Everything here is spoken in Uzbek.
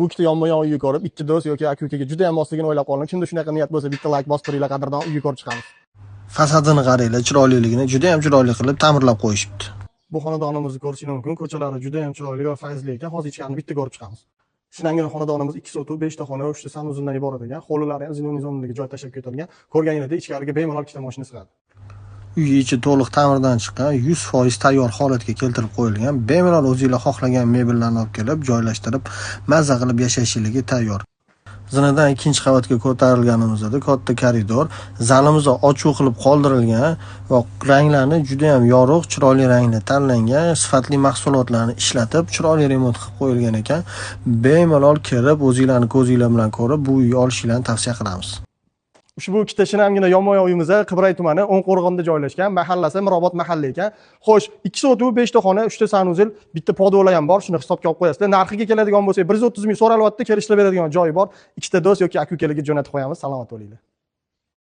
Bu ikkita yonma-yon uyni ko'rib, ikki do'st yoki aka-ukaga juda ham mosligini o'ylab qoldim. Kimda shunaqa niyat bo'lsa, bitta like bostiringlar, qadrdon uyni ko'rib chiqamiz. Fasadini qaranglar, chiroyliligini juda ham chiroyli qilib ta'mirlab qo'yishibdi. Bu xonadonimizni ko'rishingiz mumkin. Ko'chalari juda ham chiroyli va fayzli ekan. Hozir ichkarini bitta ko'rib chiqamiz. Shunangina xonadonimiz 2 sotuv, 5 ta xona, 3 ta sanuzildan iborat ekan. Hovlilari ham zinuniy zonadagi joy tashab ketilgan. Ko'rganingizda ichkariga bemalol ikkita mashina sig'adi. Uy ichi to'liq ta'mirdan chiqqan, 100% tayyor holatga keltirib qo'yilgan. Bemalol o'zingizlar xohlagan mebellarni olib kelib, joylashtirib, mazza qilib yashashingiz tayyor. Zinadan ikkinchi qavatga ko'tarilganimizda katta koridor, zalimiz ochiq qilib qoldirilgan va ranglarni juda ham yorug', chiroyli ranglar tanlangan, sifatli mahsulotlarni ishlatib, chiroyli remont qilib qo'yilgan ekan. Bemalol kirib, o'zingizlarni ko'zingizlar bilan ko'rib, bu uyni olishinglarni tavsiya qilamiz. Ushbu ikkita shinamgina yonma-yon uyimiz Qibray tumani O'nqo'rg'onda joylashgan. Mahallasi Mirobod mahalla ekan. Xo'sh, 2 sotuv, 5 ta xona, 3 ta sanuzil, bitta podvola ham bor. Shuni hisobga olib qo'yasizlar. Narxiga keladigan bo'lsak, 130 ming so'ralyapti, kelishtirib beradigan joyi bor. Ikkita do'st yoki aka-ukalarga jo'natib qo'yamiz. Salomat bo'linglar.